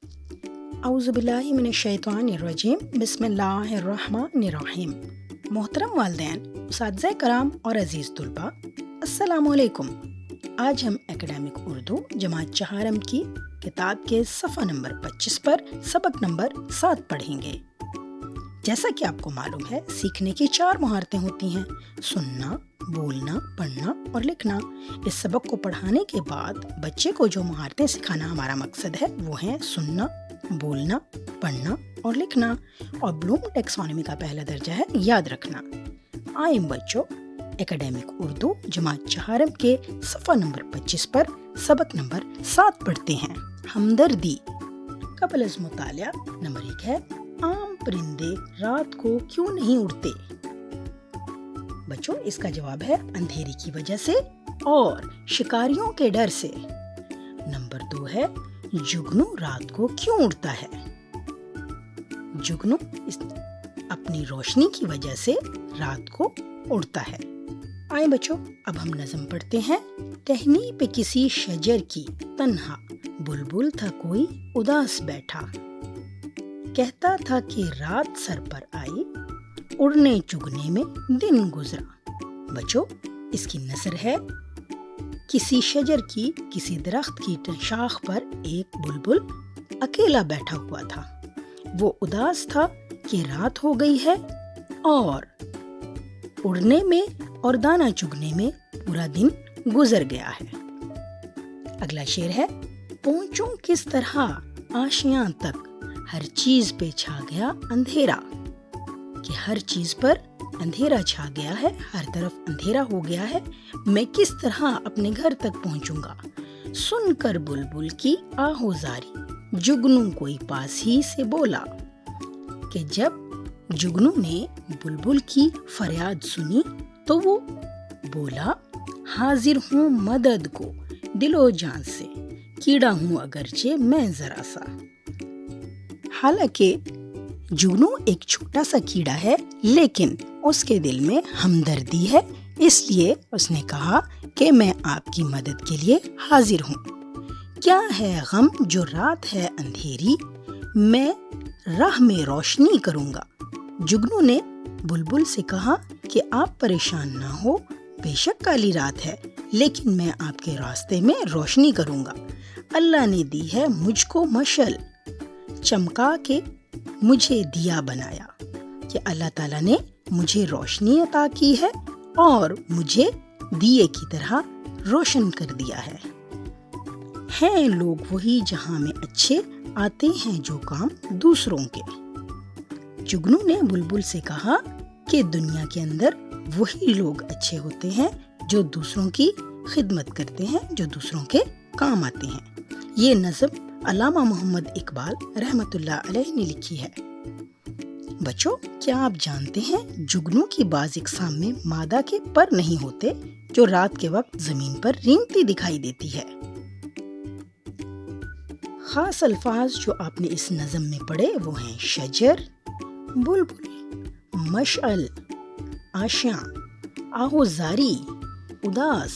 اعوذ باللہ من الشیطان الرجیم بسم اللہ الرحمن الرحیم۔ محترم والدین، اساتذہ کرام اور عزیز طلباء، السلام علیکم۔ آج ہم اکیڈمک اردو جماعت چہارم کی کتاب کے صفحہ نمبر 25 پر سبق نمبر 7 پڑھیں گے۔ جیسا کہ آپ کو معلوم ہے، سیکھنے کی 4 مہارتیں ہوتی ہیں: سننا، بولنا، پڑھنا اور لکھنا۔ اس سبق کو پڑھانے کے بعد بچے کو جو مہارتیں سکھانا ہمارا مقصد ہے وہ ہیں سننا، بولنا، پڑھنا اور لکھنا، اور بلوم ٹیکسانومی کا پہلا درجہ ہے یاد رکھنا۔ آئیں بچوں، اکیڈمک اردو جماعت چہارم کے صفحہ نمبر 25 پر سبق نمبر 7 پڑھتے ہیں۔ ہمدردی۔ قبل از مطالعہ نمبر 1 ہے عام پرندے رات کو کیوں نہیں اڑتے؟ بچوں، اس کا جواب ہے اندھیرے کی وجہ سے اور شکاریوں کے ڈر سے۔ نمبر 2 ہے جگنو رات کو کیوں اڑتا ہے؟ جگنو اپنی روشنی کی وجہ سے رات کو اڑتا ہے۔ آئیں بچوں، اب ہم نظم پڑھتے ہیں۔ ٹہنی پہ کسی شجر کی تنہا بلبل تھا کوئی اداس بیٹھا، کہتا تھا کہ رات سر پر آئی، اڑنے چگنے میں دن گزرا۔ بچوں، اس کی نثر ہے: کسی شجر کی، کسی درخت کی شاخ پر ایک بلبل اکیلا بیٹھا ہوا تھا۔ وہ اداس تھا کہ رات ہو گئی ہے اور اڑنے میں اور دانہ چگنے میں پورا دن گزر گیا ہے۔ اگلا شعر ہے: پہنچوں کس طرح آشیاں تک، ہر چیز پہ چھا گیا اندھیرا۔ کہ ہر چیز پر اندھیرا چھا گیا ہے، ہر طرف اندھیرا ہو گیا ہے، میں کس طرح اپنے گھر تک پہنچوں گا؟ سن کر بلبل کی آہوزاری، جگنو کوئی پاس ہی سے بولا۔ کہ جب جگنو نے بلبل کی فریاد سنی تو وہ بولا، حاضر ہوں مدد کو دل و جان سے، کیڑا ہوں اگرچہ میں ذرا سا۔ حالانکہ جگنو ایک چھوٹا سا کیڑا ہے، لیکن اس کے دل میں ہمدردی ہے، اس لیے اس نے کہا کہ میں آپ کی مدد کے لیے حاضر ہوں۔ کیا ہے غم جو رات ہے اندھیری، میں راہ میں روشنی کروں گا۔ جگنو نے بلبل سے کہا کہ آپ پریشان نہ ہو، بے شک کالی رات ہے، لیکن میں آپ کے راستے میں روشنی کروں گا۔ اللہ نے دی ہے مجھ کو مشعل، چمکا کے مجھے دیا بنایا۔ کہ اللہ تعالیٰ نے مجھے روشنی عطا کی ہے اور مجھے دیے کی طرح روشن کر دیا ہے۔ ہیں لوگ وہی جہاں میں اچھے، آتے ہیں جو کام دوسروں کے۔ جگنو نے بلبل سے کہا کہ دنیا کے اندر وہی لوگ اچھے ہوتے ہیں جو دوسروں کی خدمت کرتے ہیں، جو دوسروں کے کام آتے ہیں۔ یہ نظم علامہ محمد اقبال رحمۃ اللہ علیہ نے لکھی ہے۔ بچوں، کیا آپ جانتے ہیں جگنو کی بعض اقسام میں مادہ کے پر نہیں ہوتے جو رات کے وقت زمین پر رینگتی دکھائی دیتی ہے؟ خاص الفاظ جو آپ نے اس نظم میں پڑھے وہ ہیں شجر، بلبل، مشعل، آشیاں، آہوزاری، اداس۔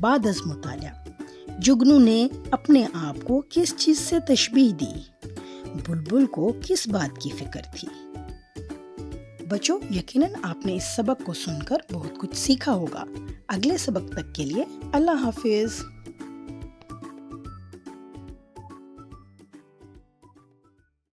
بعد از مطالعہ جگنو نے اپنے آپ کو کس چیز سے تشبیہ دی؟ بلبل کو کس بات کی فکر تھی؟ بچوں، یقیناً آپ نے اس سبق کو سن کر بہت کچھ سیکھا ہوگا۔ اگلے سبق تک کے لیے اللہ حافظ۔